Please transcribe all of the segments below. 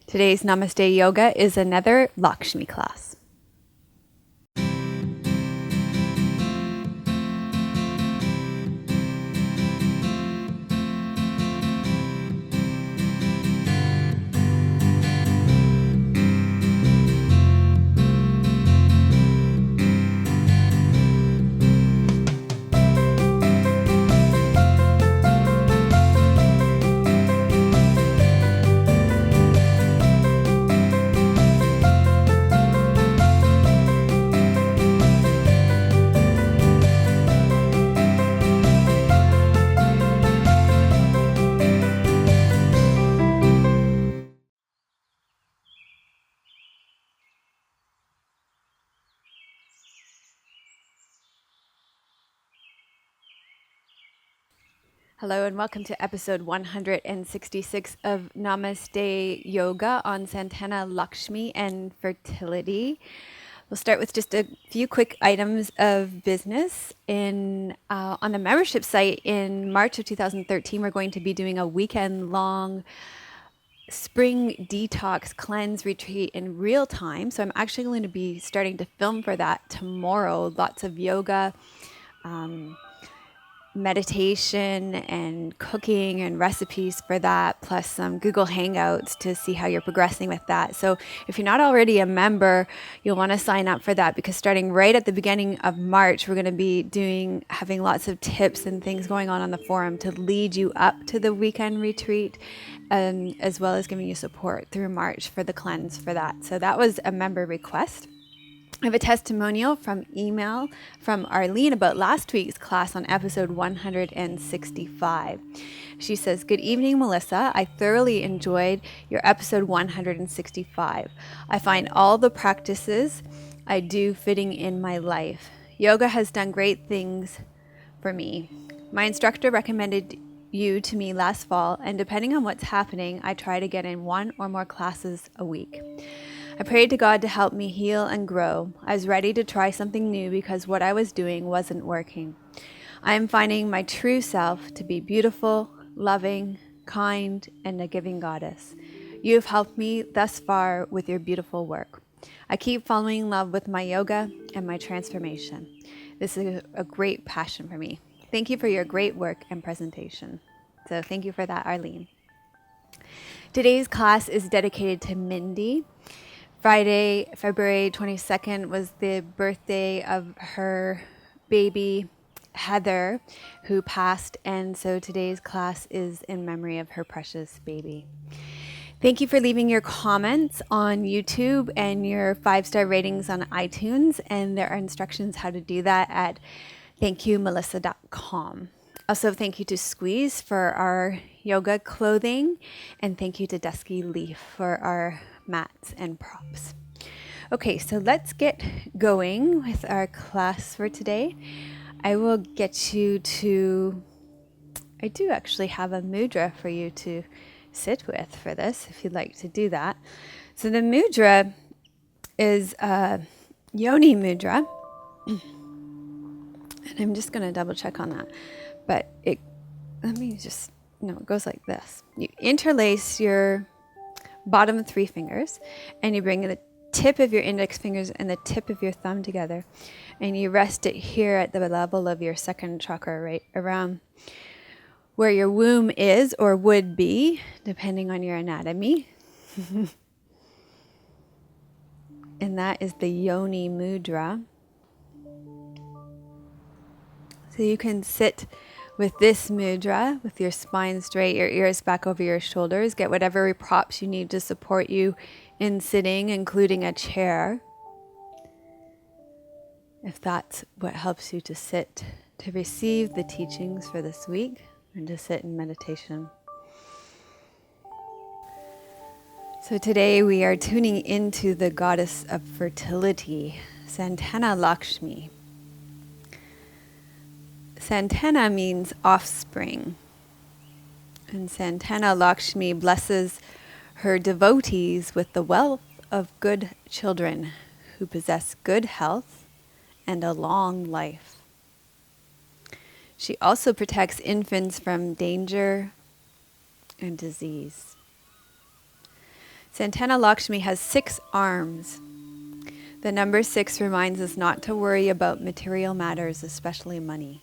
Today's Namaste Yoga is another Lakshmi class. Hello and welcome to episode 166 of Namaste Yoga on Santana Lakshmi and fertility. We'll start with just a few quick items of business. On the membership site in March of 2013, we're going to be doing a weekend-long spring detox cleanse retreat in real time. So I'm actually going to be starting to film for that tomorrow. Lots of yoga, meditation and cooking and recipes for that, plus some Google Hangouts to see how you're progressing with that. So if you're not already a member, you'll want to sign up for that, because starting right at the beginning of March, we're going to be having lots of tips and things going on the forum to lead you up to the weekend retreat, as well as giving you support through March for the cleanse for that. So that was a member request. I have a testimonial from email from Arlene about last week's class on episode 165. She says, "Good evening, Melissa. I thoroughly enjoyed your episode 165. I find all the practices I do fitting in my life. Yoga has done great things for me. My instructor recommended you to me last fall, and depending on what's happening, I try to get in one or more classes a week. I prayed to God to help me heal and grow. I was ready to try something new because what I was doing wasn't working. I am finding my true self to be beautiful, loving, kind, and a giving goddess. You have helped me thus far with your beautiful work. I keep falling in love with my yoga and my transformation. This is a great passion for me. Thank you for your great work and presentation." So thank you for that, Arlene. Today's class is dedicated to Mindy. Friday, February 22nd was the birthday of her baby, Heather, who passed, and so today's class is in memory of her precious baby. Thank you for leaving your comments on YouTube and your 5-star ratings on iTunes, and there are instructions how to do that at thankyoumelissa.com. Also, thank you to Squeeze for our yoga clothing, and thank you to Dusky Leaf for our mats and props. Okay, so let's get going with our class for today. I will get you to, I do actually have a mudra for you to sit with for this, if you'd like to do that. So the mudra is a yoni mudra, and I'm just going to double check on that. But it goes like this. You interlace your bottom 3 fingers, and you bring the tip of your index fingers and the tip of your thumb together, and you rest it here at the level of your second chakra, right around where your womb is or would be, depending on your anatomy. And that is the yoni mudra. So you can sit with this mudra, with your spine straight, your ears back over your shoulders. Get whatever props you need to support you in sitting, including a chair, if that's what helps you to sit, to receive the teachings for this week, and to sit in meditation. So today we are tuning into the goddess of fertility, Santana Lakshmi. Santana means offspring, and Santana Lakshmi blesses her devotees with the wealth of good children who possess good health and a long life. She also protects infants from danger and disease. Santana Lakshmi has 6 arms. The number 6 reminds us not to worry about material matters, especially money.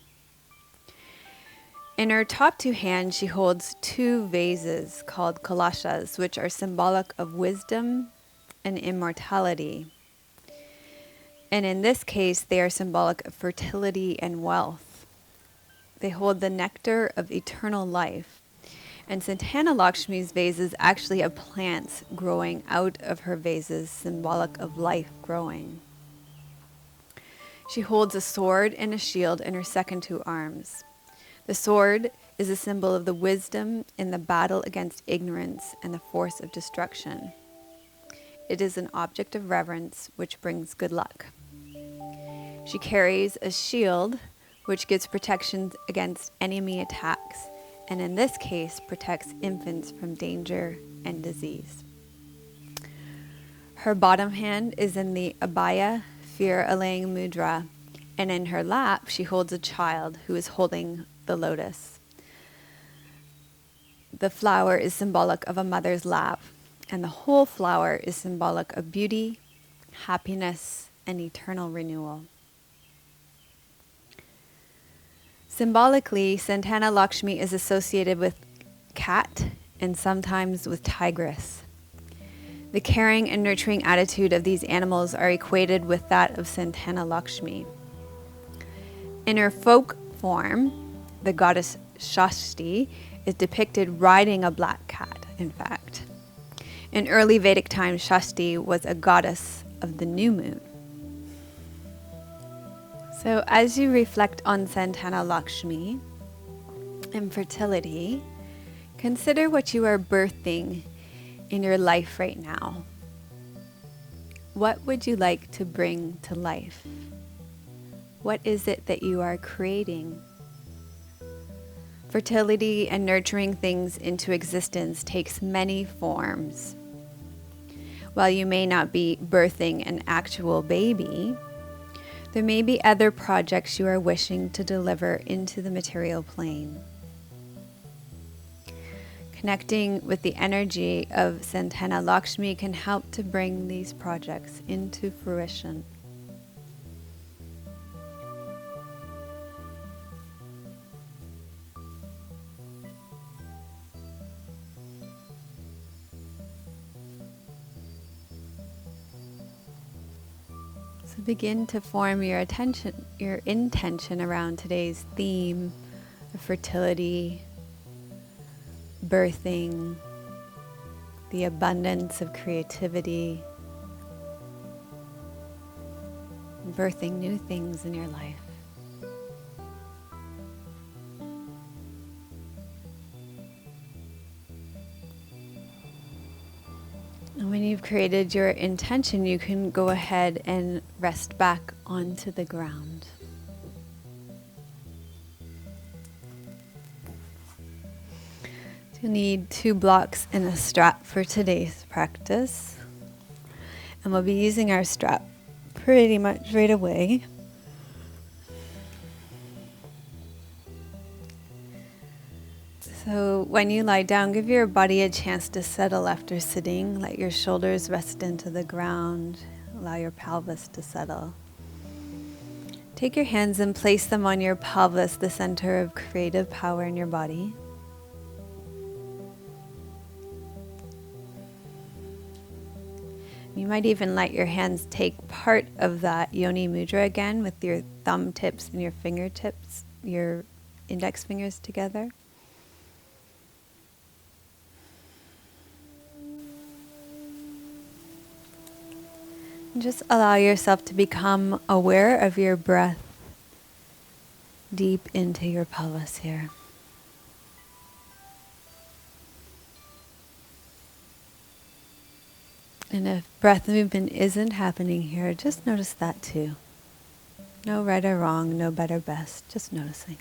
In her top 2 hands, she holds 2 vases called kalashas, which are symbolic of wisdom and immortality. And in this case, they are symbolic of fertility and wealth. They hold the nectar of eternal life. And Santana Lakshmi's vases actually have plants growing out of her vases, symbolic of life growing. She holds a sword and a shield in her second 2 arms. The sword is a symbol of the wisdom in the battle against ignorance and the force of destruction. It is an object of reverence which brings good luck. She carries a shield which gives protection against enemy attacks, and in this case protects infants from danger and disease. Her bottom hand is in the Abhaya, fear-allaying mudra, and in her lap she holds a child who is holding the lotus. The flower is symbolic of a mother's lap, and the whole flower is symbolic of beauty, happiness, and eternal renewal. Symbolically, Santana Lakshmi is associated with cat and sometimes with tigress. The caring and nurturing attitude of these animals are equated with that of Santana Lakshmi. In her folk form, the goddess Shashti is depicted riding a black cat, in fact. In early Vedic times, Shashti was a goddess of the new moon. So as you reflect on Santana Lakshmi and fertility, consider what you are birthing in your life right now. What would you like to bring to life? What is it that you are creating? Fertility and nurturing things into existence takes many forms. While you may not be birthing an actual baby, there may be other projects you are wishing to deliver into the material plane. Connecting with the energy of Santana Lakshmi can help to bring these projects into fruition. So begin to form your intention around today's theme of fertility, birthing, the abundance of creativity, birthing new things in your life. And when you've created your intention, you can go ahead and rest back onto the ground. You'll need 2 blocks and a strap for today's practice. And we'll be using our strap pretty much right away. So when you lie down, give your body a chance to settle after sitting. Let your shoulders rest into the ground. Allow your pelvis to settle. Take your hands and place them on your pelvis, the center of creative power in your body. You might even let your hands take part of that yoni mudra again with your thumb tips and your fingertips, your index fingers together. And just allow yourself to become aware of your breath deep into your pelvis here. And if breath movement isn't happening here, just notice that too. No right or wrong, no better best, just noticing.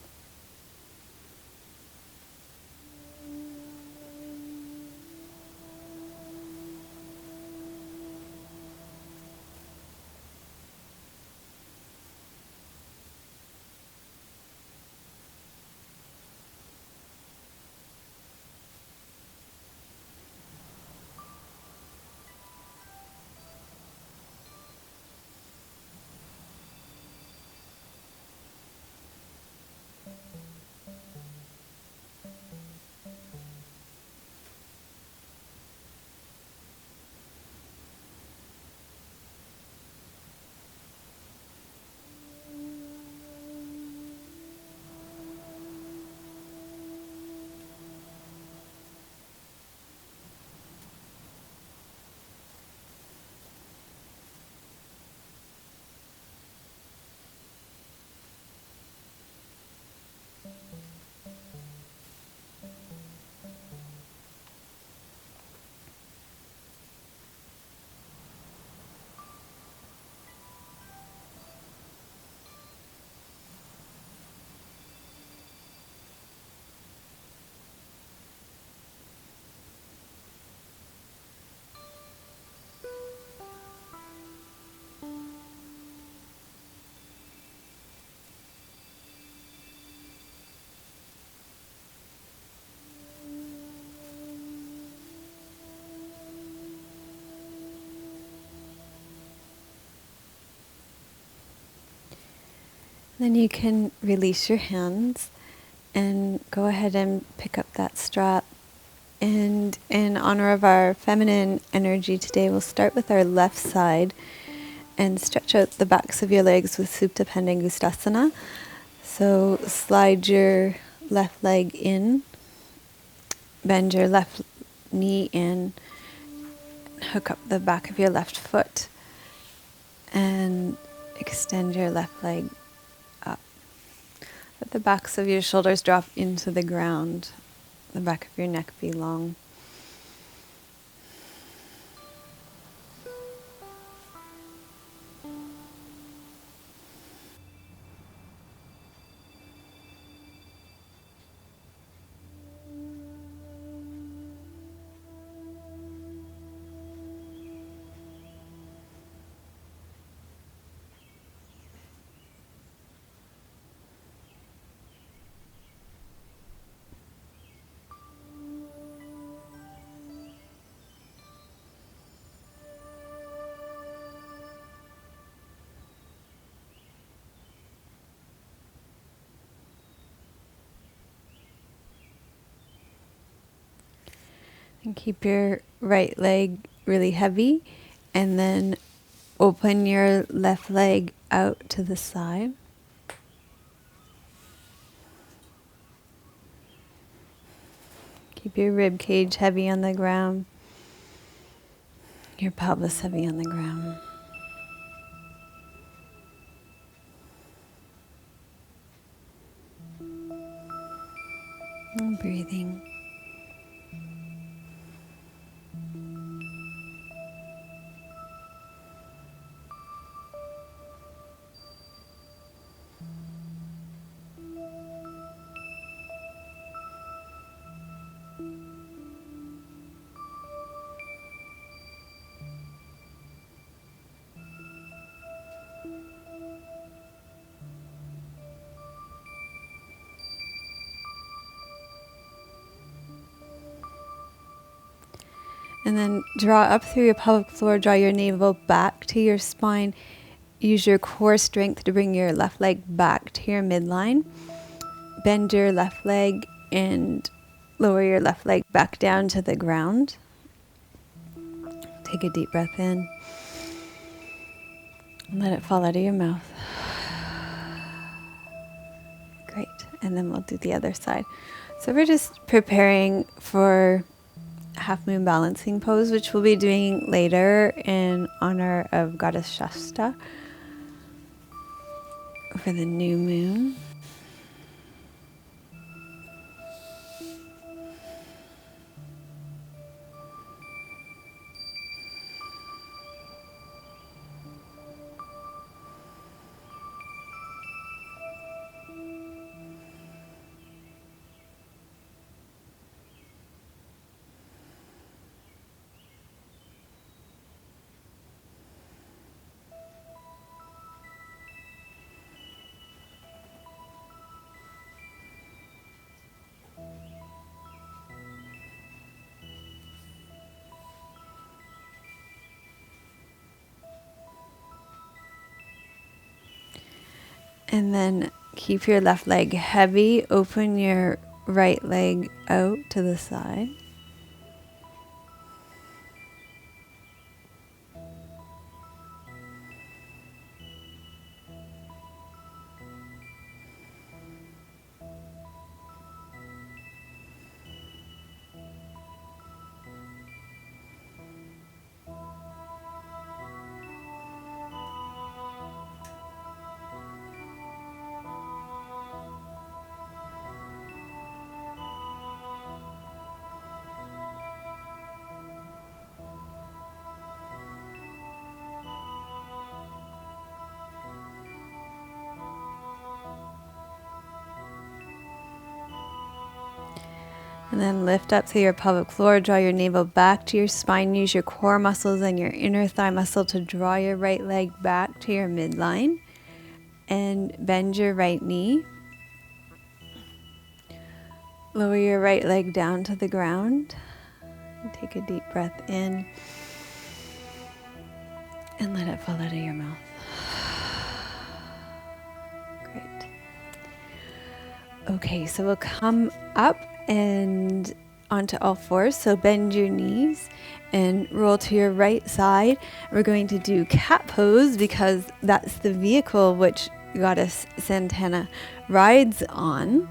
Then you can release your hands and go ahead and pick up that strap. And in honor of our feminine energy today, we'll start with our left side and stretch out the backs of your legs with Supta Pandangustasana. So slide your left leg in, bend your left knee in, hook up the back of your left foot, and extend your left leg up. Let the backs of your shoulders drop into the ground, the back of your neck be long. And keep your right leg really heavy, and then open your left leg out to the side. Keep your rib cage heavy on the ground, your pelvis heavy on the ground. And breathing. And then draw up through your pelvic floor, draw your navel back to your spine. Use your core strength to bring your left leg back to your midline. Bend your left leg and lower your left leg back down to the ground. Take a deep breath in. And let it fall out of your mouth. Great. And then we'll do the other side. So we're just preparing for half moon balancing pose, which we'll be doing later in honor of Goddess Shasta for the new moon. And then keep your left leg heavy. Open your right leg out to the side. And then lift up through your pelvic floor, draw your navel back to your spine, use your core muscles and your inner thigh muscle to draw your right leg back to your midline, and bend your right knee. Lower your right leg down to the ground. And take a deep breath in and let it fall out of your mouth. Great. Okay, so we'll come up and onto all fours. So bend your knees and roll to your right side. We're going to do cat pose because that's the vehicle which Goddess Santana rides on.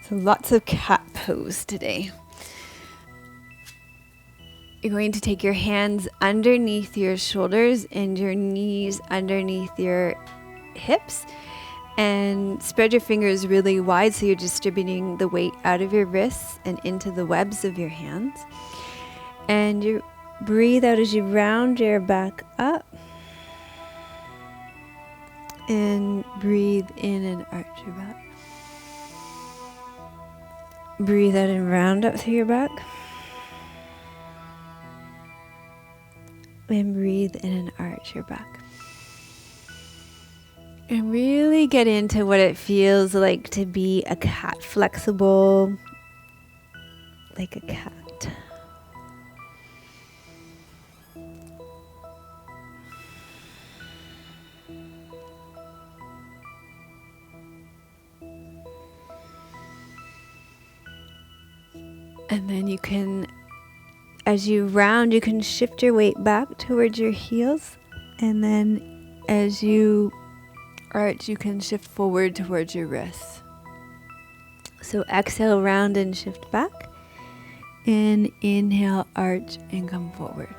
So lots of cat pose today. You're going to take your hands underneath your shoulders and your knees underneath your hips and spread your fingers really wide so you're distributing the weight out of your wrists and into the webs of your hands. And you breathe out as you round your back up and breathe in and arch your back. Breathe out and round up through your back. And breathe in and arch your back. And really get into what it feels like to be a cat, flexible like a cat. And then you can, as you round, you can shift your weight back towards your heels. And then as you arch, you can shift forward towards your wrists. So exhale, round and shift back. And inhale, arch and come forward.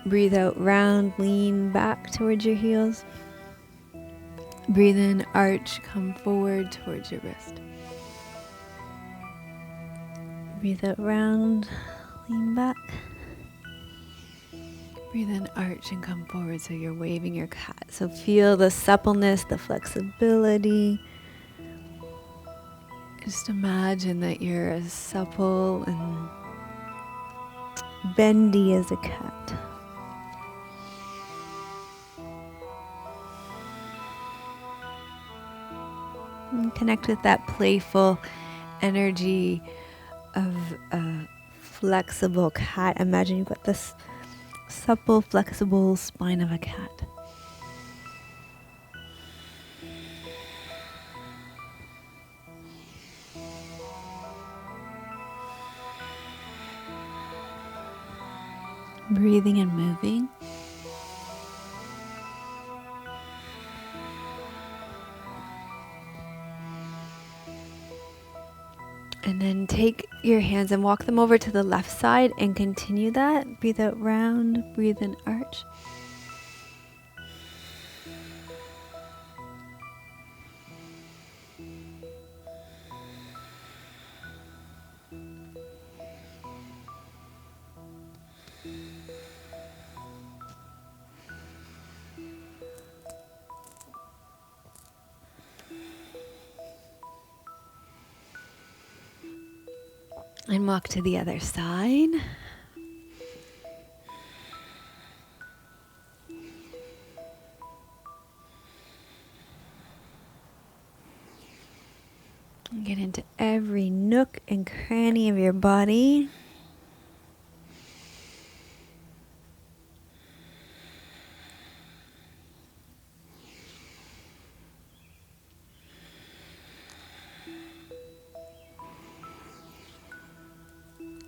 Breathe out, round, lean back towards your heels. Breathe in, arch, come forward towards your wrist. Breathe out, round, lean back. Breathe in, arch, and come forward so you're waving your cat. So feel the suppleness, the flexibility. Just imagine that you're as supple and bendy as a cat. And connect with that playful energy of a flexible cat. Imagine you've got this supple, flexible spine of a cat. Breathing and moving. And then take your hands and walk them over to the left side and continue that. Breathe out, round, breathe in, arch. And walk to the other side. And get into every nook and cranny of your body.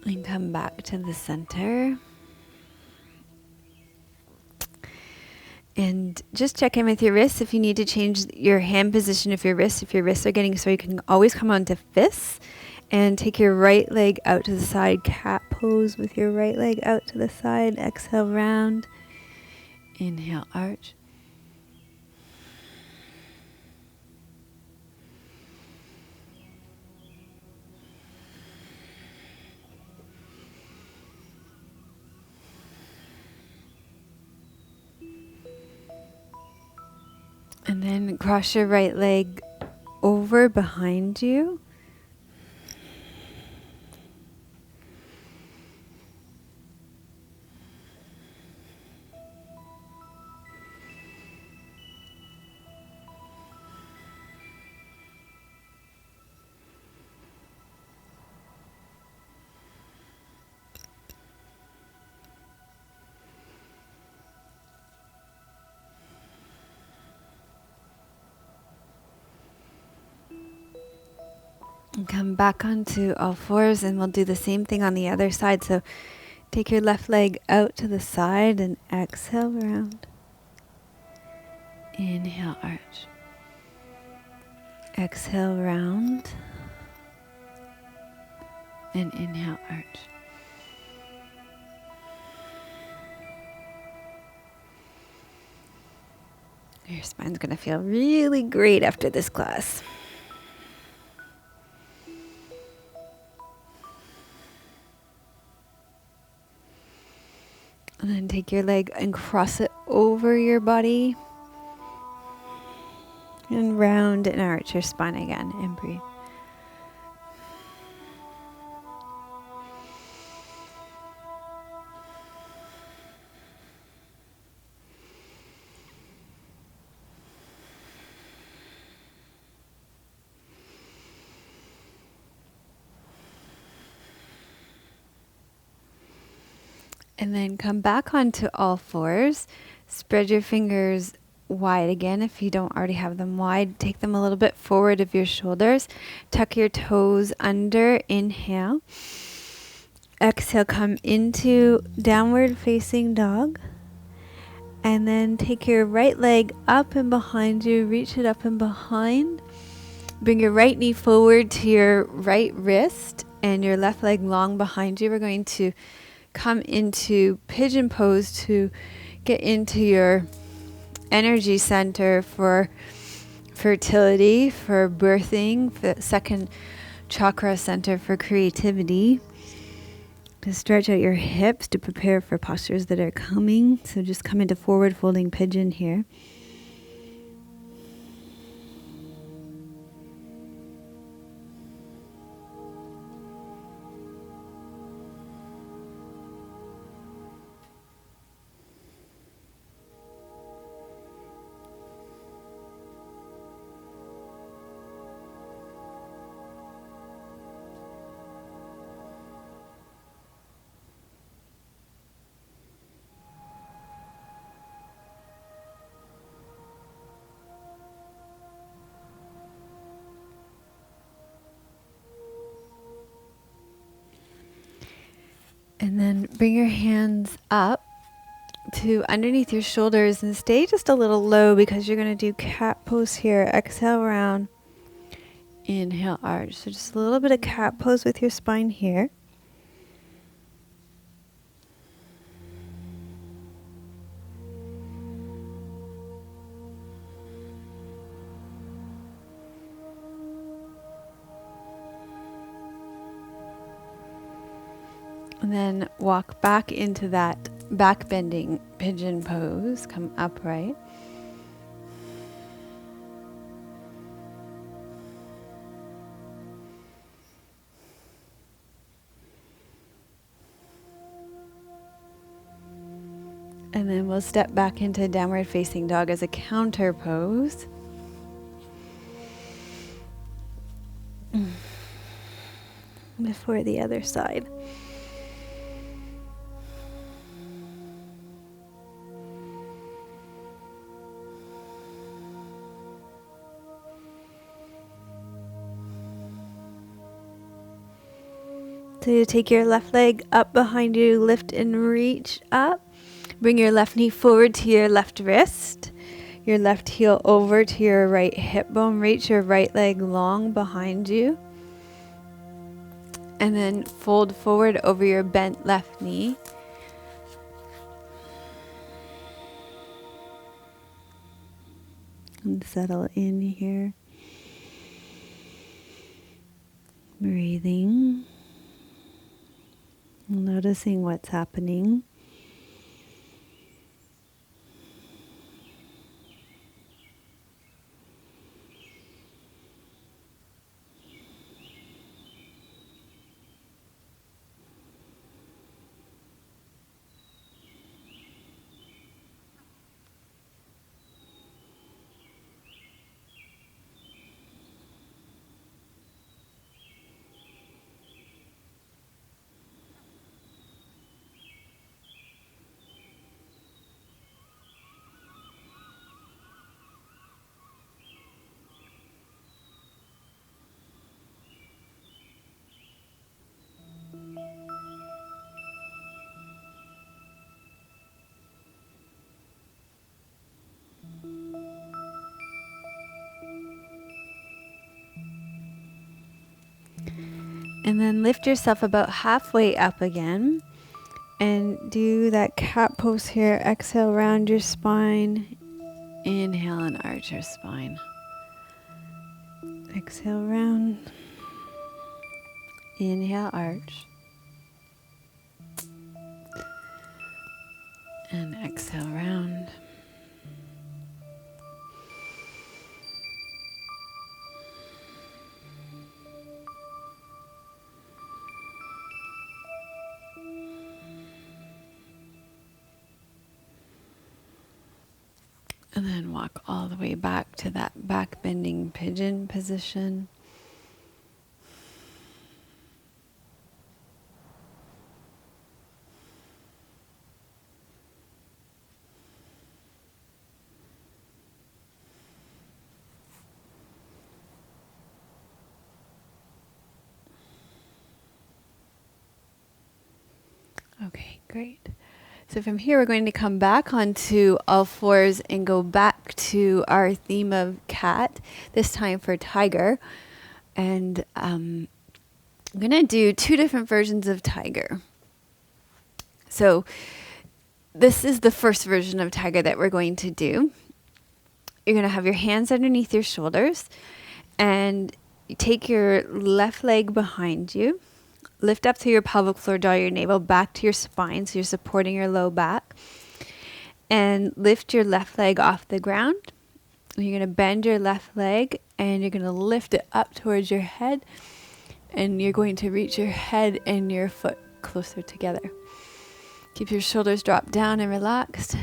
And come back to the center. And just check in with your wrists if you need to change your hand position if your wrists are getting sore. You can always come onto fists and take your right leg out to the side. Cat pose with your right leg out to the side. Exhale, round. Inhale, arch. And then cross your right leg over behind you. Come back onto all fours and we'll do the same thing on the other side. So take your left leg out to the side and exhale round. Inhale, arch. Exhale, round. And inhale, arch. Your spine's going to feel really great after this class. And then take your leg and cross it over your body. And round and arch your spine again. And breathe. And then come back onto all fours. Spread your fingers wide again if you don't already have them wide. Take them a little bit forward of your shoulders. Tuck your toes under. Inhale. Exhale, come into downward facing dog. And then take your right leg up and behind you. Reach it up and behind. Bring your right knee forward to your right wrist and your left leg long behind you. We're going to come into pigeon pose to get into your energy center for fertility, for birthing, for the second chakra center for creativity. To stretch out your hips to prepare for postures that are coming. So just come into forward folding pigeon here. And then bring your hands up to underneath your shoulders and stay just a little low because you're going to do cat pose here. Exhale, round. Inhale, arch. So just a little bit of cat pose with your spine here. And then walk back into that back bending pigeon pose. Come upright. And then we'll step back into downward facing dog as a counter pose. Before the other side. So you take your left leg up behind you, lift and reach up. Bring your left knee forward to your left wrist. Your left heel over to your right hip bone. Reach your right leg long behind you. And then fold forward over your bent left knee. And settle in here. Breathing. Noticing what's happening. And then lift yourself about halfway up again. And do that cat pose here. Exhale, round your spine. Inhale and arch your spine. Exhale, round. Inhale, arch. And exhale, round. And then walk all the way back to that back bending pigeon position. Okay, great. So from here, we're going to come back onto all fours and go back to our theme of cat, this time for tiger. And I'm going to do 2 different versions of tiger. So this is the first version of tiger that we're going to do. You're going to have your hands underneath your shoulders, and you take your left leg behind you. Lift up through your pelvic floor, draw your navel back to your spine so you're supporting your low back. And lift your left leg off the ground. You're going to bend your left leg and you're going to lift it up towards your head. And you're going to reach your head and your foot closer together. Keep your shoulders dropped down and relaxed.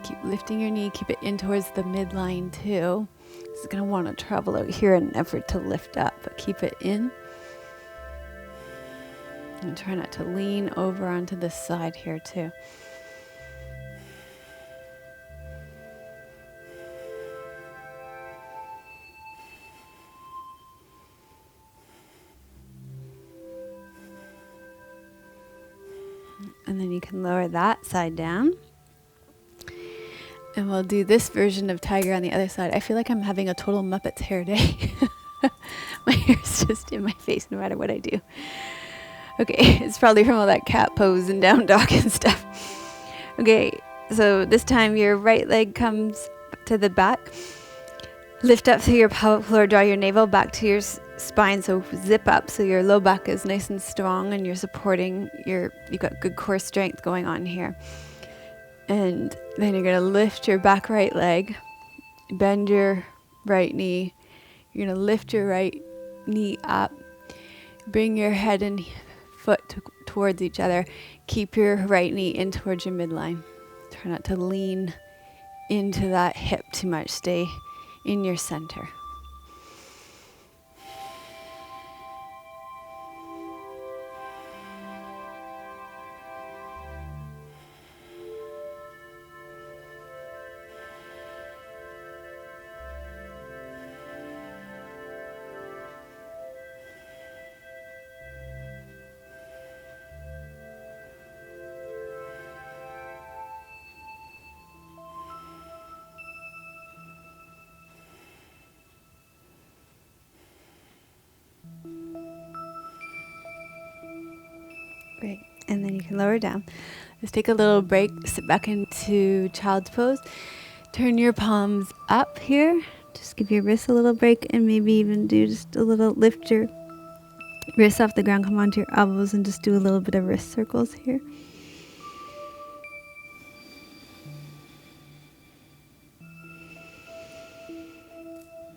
Keep lifting your knee, keep it in towards the midline too. It's going to want to travel out here in an effort to lift up, but keep it in. And try not to lean over onto this side here too. And then you can lower that side down. And we'll do this version of tiger on the other side. I feel like I'm having a total Muppets hair day. My hair's just in my face no matter what I do. Okay, it's probably from all that cat pose and down dog and stuff. Okay, so this time your right leg comes to the back. Lift up through your pelvic floor, draw your navel back to your spine, so zip up so your low back is nice and strong and you're supporting you've got good core strength going on here. And then you're going to lift your back right leg, bend your right knee. You're going to lift your right knee up, bring your head and foot towards each other. Keep your right knee in towards your midline. Try not to lean into that hip too much. Stay in your center. Great. And then you can lower down. Let's take a little break. Sit back into child's pose. Turn your palms up here. Just give your wrists a little break and maybe even do just a little lift your wrists off the ground. Come onto your elbows and just do a little bit of wrist circles here.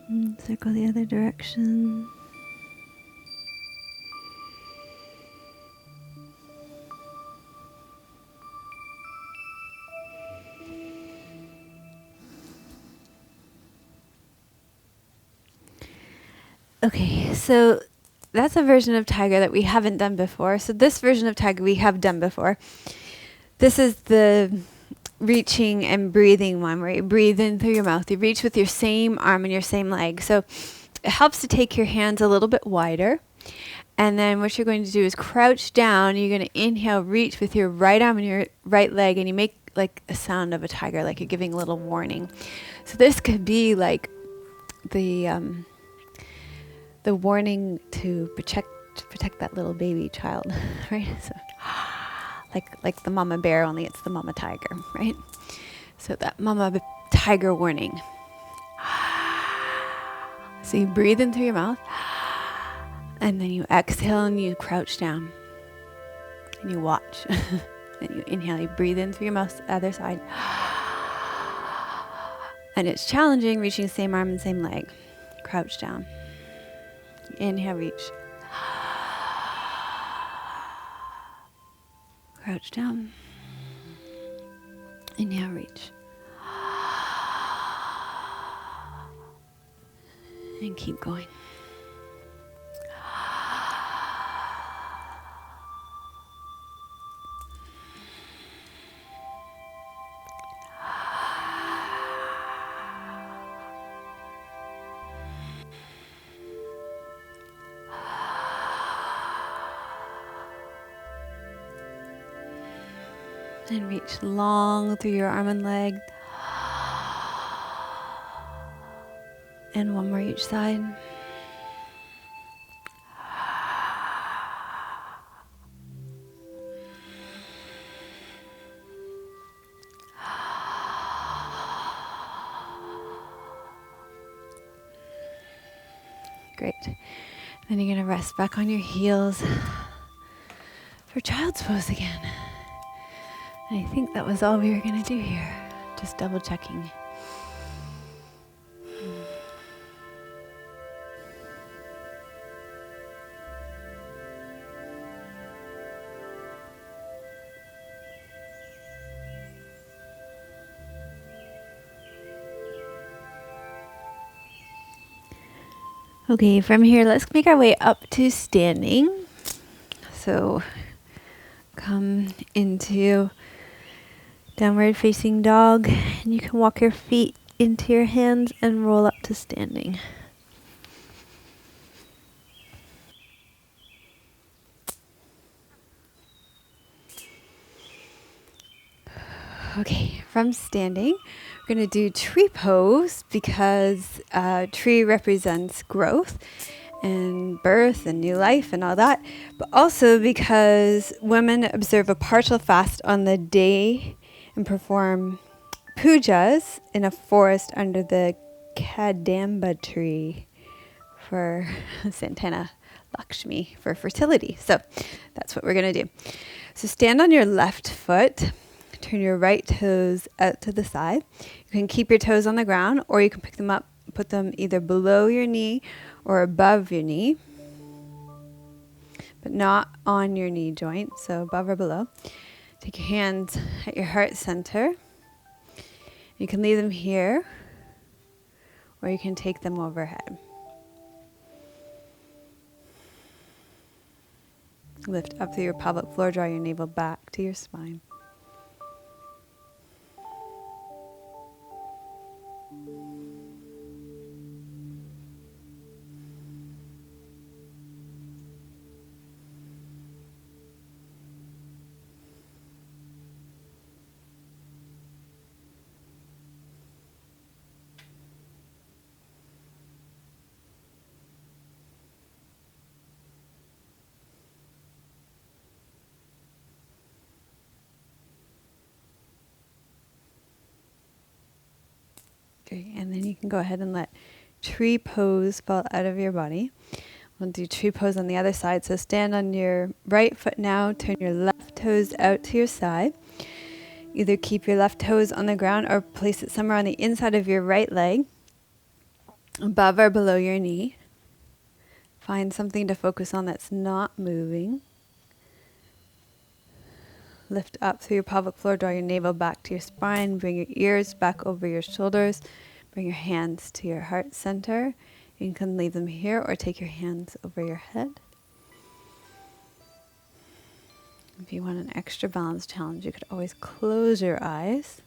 And circle the other direction. Okay, so that's a version of tiger that we haven't done before. So this version of tiger we have done before. This is the reaching and breathing one where you breathe in through your mouth. You reach with your same arm and your same leg. So it helps to take your hands a little bit wider And then what you're going to do is crouch down. You're going to inhale, reach with your right arm and your right leg, and you make like a sound of a tiger, like you're giving a little warning. So this could be like the warning to protect that little baby child, right? So like the mama bear, only it's the mama tiger, right? So that tiger warning. So you breathe in through your mouth, and then you exhale and you crouch down, and you watch. Then you inhale, you breathe in through your mouth, other side. And it's challenging, reaching the same arm and same leg. Crouch down. Inhale, reach. Crouch down. Inhale, reach. And keep going. And reach long through your arm and leg. And one more each side. Great. Then you're going to rest back on your heels for child's pose again. And I think that was all we were going to do here. Just double checking. Okay, from here, let's make our way up to standing. So come into downward facing dog, and you can walk your feet into your hands and roll up to standing. Okay, from standing, we're going to do tree pose because tree represents growth and birth and new life and all that, but also because women observe a partial fast on the day and perform pujas in a forest under the kadamba tree for Santana Lakshmi for fertility. So that's what we're going to do. So stand on your left foot. Turn your right toes out to the side. You can keep your toes on the ground, or you can pick them up, put them either below your knee or above your knee, but not on your knee joint, so above or below. Take your hands at your heart center. You can leave them here, or you can take them overhead. Lift up through your pelvic floor, draw your navel back to your spine. Okay, and then you can go ahead and let tree pose fall out of your body. We'll do tree pose on the other side. So stand on your right foot now, turn your left toes out to your side. Either keep your left toes on the ground or place it somewhere on the inside of your right leg, above or below your knee. Find something to focus on that's not moving. Lift up through your pelvic floor, draw your navel back to your spine, bring your ears back over your shoulders, bring your hands to your heart center. You can leave them here or take your hands over your head. If you want an extra balance challenge, you could always close your eyes.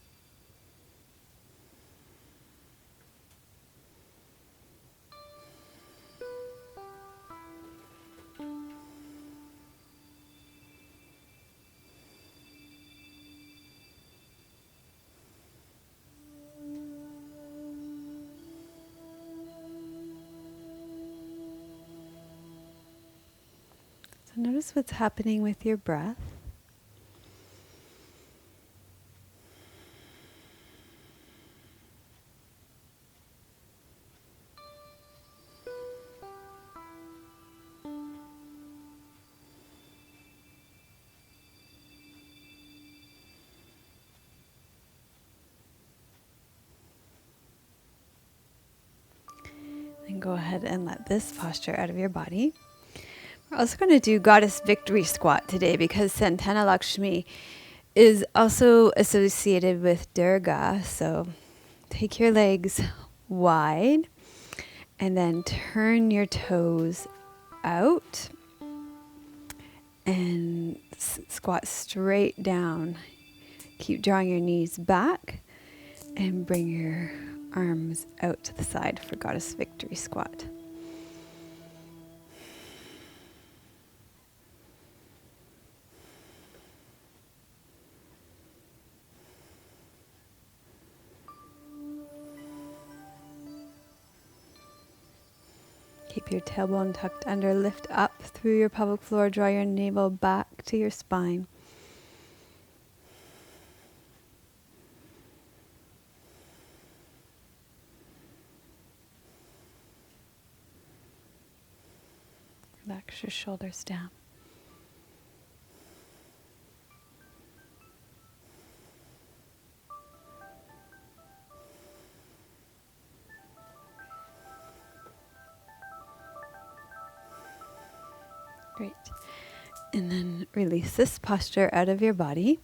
So notice what's happening with your breath. And go ahead and let this posture out of your body. We're also going to do Goddess Victory Squat today because Santana Lakshmi is also associated with Durga. So take your legs wide and then turn your toes out and squat straight down. Keep drawing your knees back and bring your arms out to the side for Goddess Victory Squat. Keep your tailbone tucked under, lift up through your pelvic floor, draw your navel back to your spine. Relax your shoulders down. Great. And then release this posture out of your body.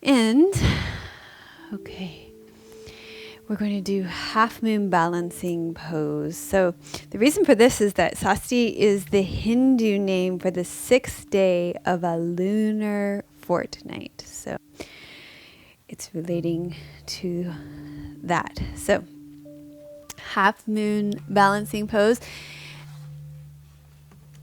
And, okay, we're going to do half moon balancing pose. So the reason for this is that Sasti is the Hindu name for the 6th day of a lunar fortnight. So it's relating to that. So half moon balancing pose.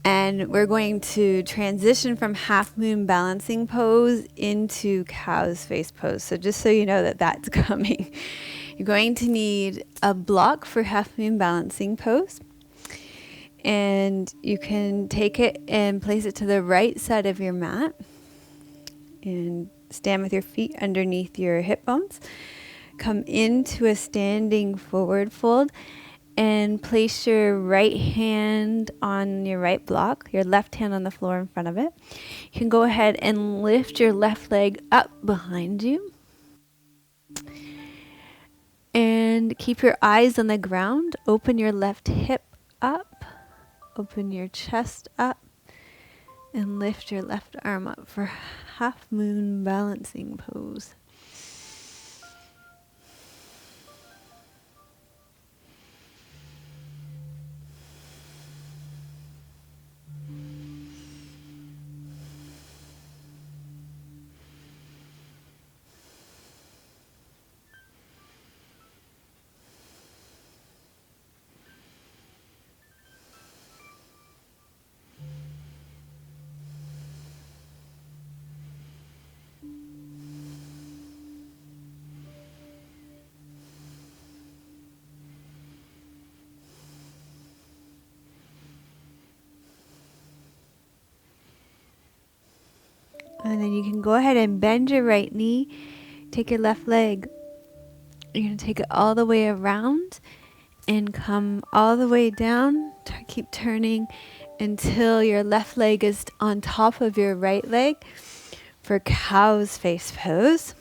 And we're going to transition from half moon balancing pose into cow's face pose. So just so you know that that's coming, you're going to need a block for half moon balancing pose. And you can take it and place it to the right side of your mat. And stand with your feet underneath your hip bones. Come into a standing forward fold. And place your right hand on your right block, your left hand on the floor in front of it. You can go ahead and lift your left leg up behind you. And keep your eyes on the ground. Open your left hip up. Open your chest up. And lift your left arm up for half moon balancing pose. And then you can go ahead and bend your right knee. Take your left leg. You're going to take it all the way around and come all the way down. Keep turning until your left leg is on top of your right leg for cow's face pose.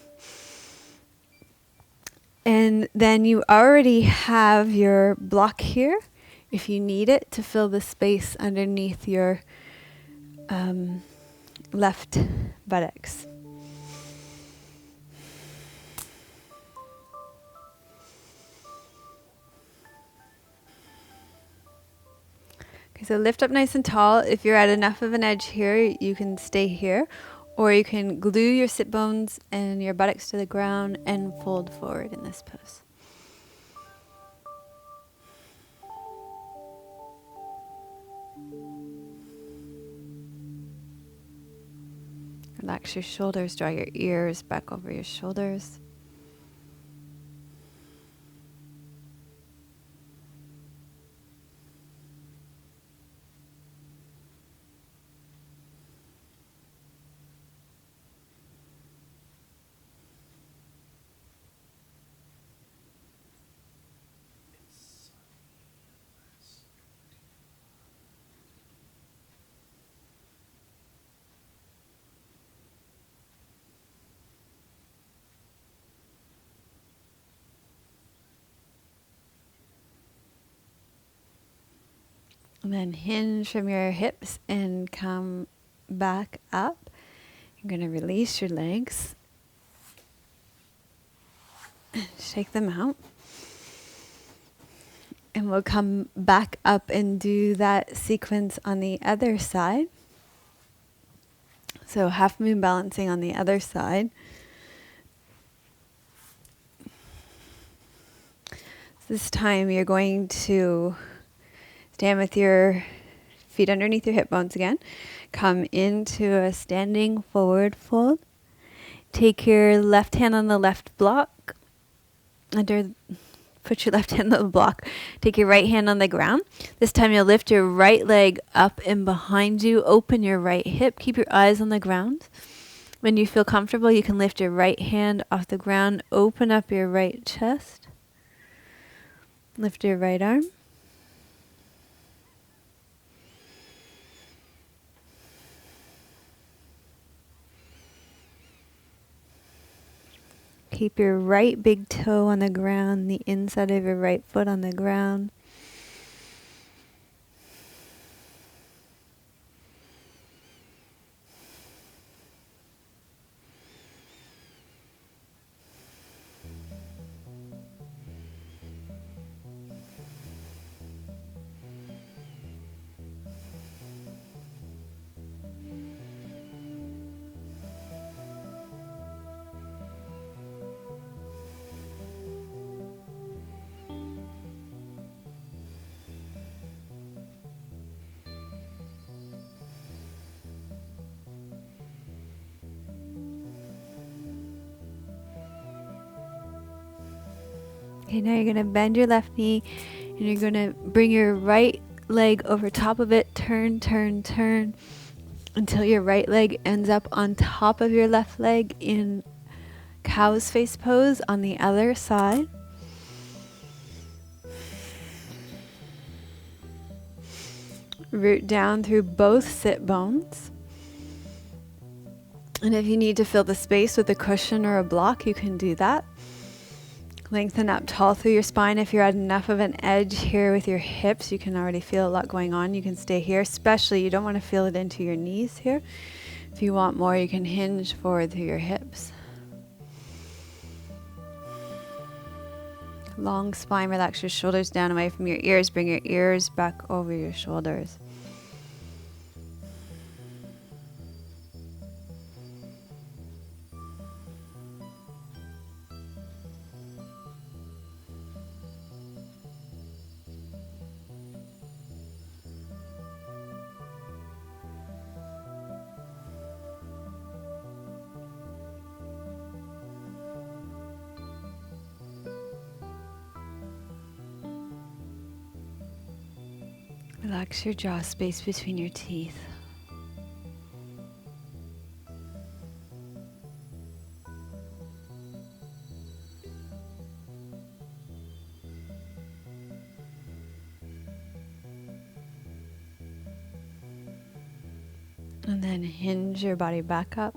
And then you already have your block here if you need it to fill the space underneath your left buttocks. Okay, so lift up nice and tall. If you're at enough of an edge here, you can stay here. Or you can glue your sit bones and your buttocks to the ground and fold forward in this pose. Relax your shoulders, draw your ears back over your shoulders. And then hinge from your hips and come back up. You're going to release your legs. Shake them out. And we'll come back up and do that sequence on the other side. So half moon balancing on the other side. This time you're going to stand with your feet underneath your hip bones again. Come into a standing forward fold. Take your left hand on the left block. Put your left hand on the block. Take your right hand on the ground. This time you'll lift your right leg up and behind you. Open your right hip. Keep your eyes on the ground. When you feel comfortable, you can lift your right hand off the ground. Open up your right chest. Lift your right arm. Keep your right big toe on the ground, the inside of your right foot on the ground. Okay, now you're going to bend your left knee and you're going to bring your right leg over top of it. Turn, turn, turn until your right leg ends up on top of your left leg in cow's face pose on the other side. Root down through both sit bones. And if you need to fill the space with a cushion or a block, you can do that. Lengthen up tall through your spine. If you're at enough of an edge here with your hips, you can already feel a lot going on. You can stay here, especially you don't want to feel it into your knees here. If you want more, you can hinge forward through your hips. Long spine, relax your shoulders down away from your ears. Bring your ears back over your shoulders. Relax your jaw space between your teeth. And then hinge your body back up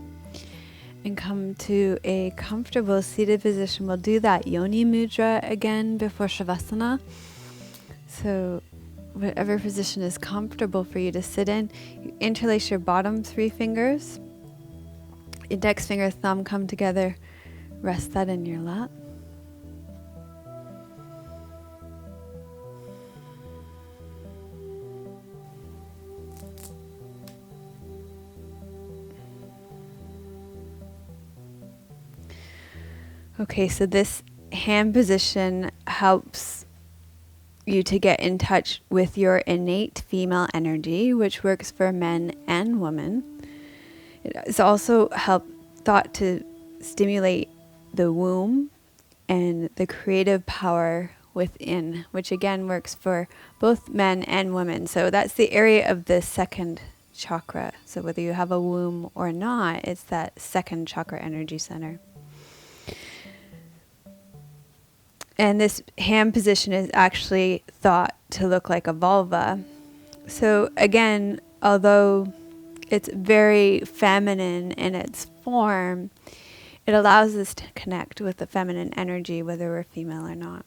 and come to a comfortable seated position. We'll do that Yoni Mudra again before Shavasana. So whatever position is comfortable for you to sit in, you interlace your bottom 3 fingers. Index finger, thumb come together. Rest that in your lap. Okay, so this hand position helps you to get in touch with your innate female energy, which works for men and women. It is also thought to stimulate the womb and the creative power within, which again works for both men and women. So that's the area of the second chakra. So whether you have a womb or not, it's that second chakra energy center. And this hand position is actually thought to look like a vulva. So again, although it's very feminine in its form, it allows us to connect with the feminine energy, whether we're female or not.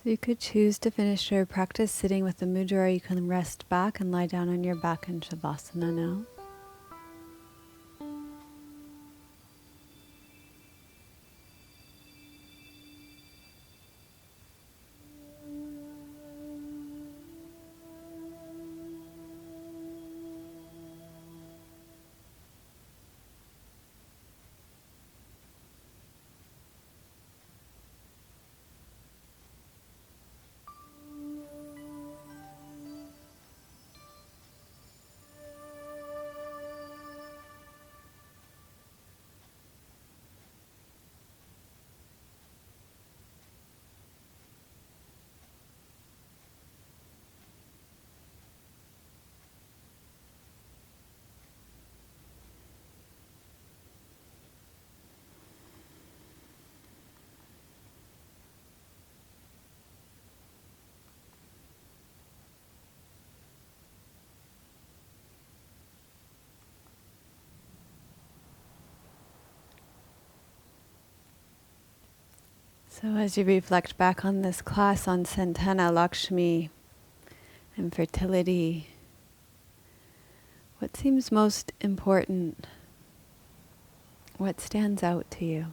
You could choose to finish your practice sitting with the mudra, or you can rest back and lie down on your back in Shavasana now. So as you reflect back on this class on Santana Lakshmi and fertility, what seems most important? What stands out to you?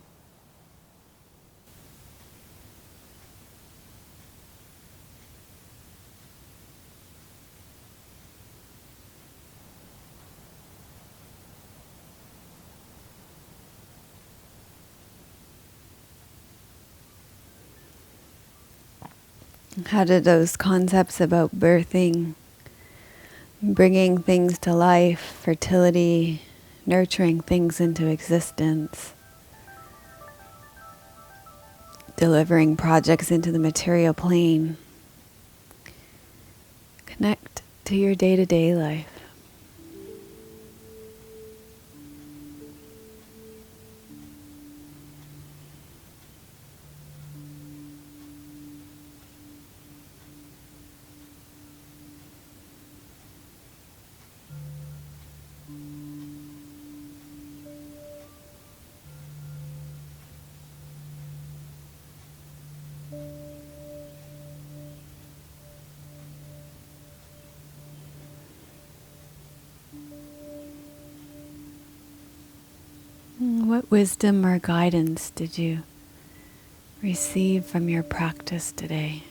How do those concepts about birthing, bringing things to life, fertility, nurturing things into existence, delivering projects into the material plane, connect to your day-to-day life? What wisdom or guidance did you receive from your practice today?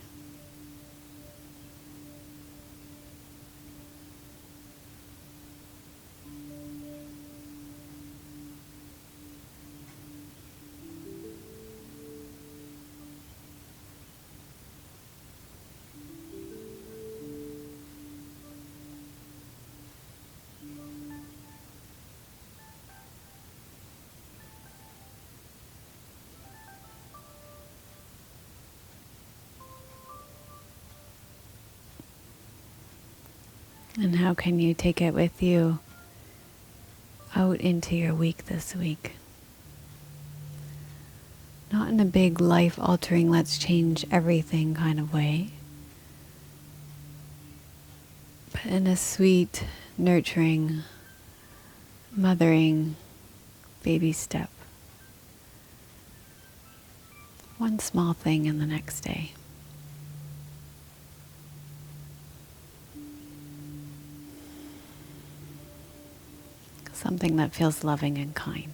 And how can you take it with you out into your week this week? Not in a big life-altering, let's change everything kind of way, but in a sweet, nurturing, mothering, baby step. One small thing in the next day. Something that feels loving and kind.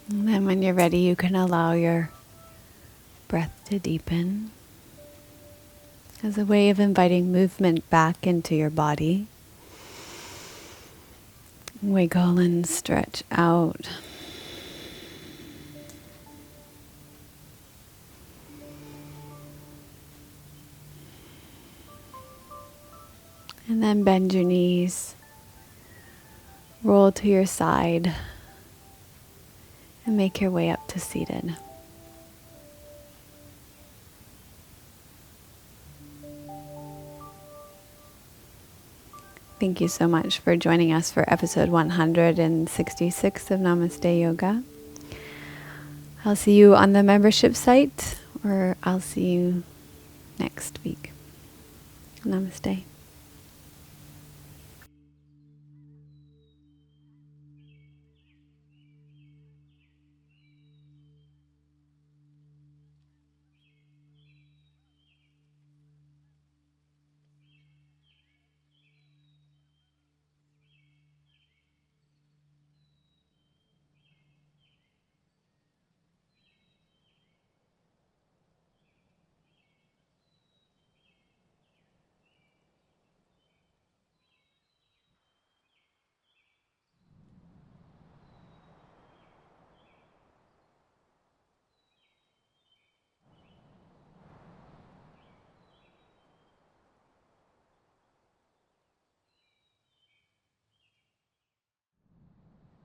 And then when you're ready, you can allow your breath to deepen as a way of inviting movement back into your body. Wiggle and stretch out. And then bend your knees, roll to your side, and make your way up to seated. Thank you so much for joining us for episode 166 of Namaste Yoga. I'll see you on the membership site, or I'll see you next week. Namaste.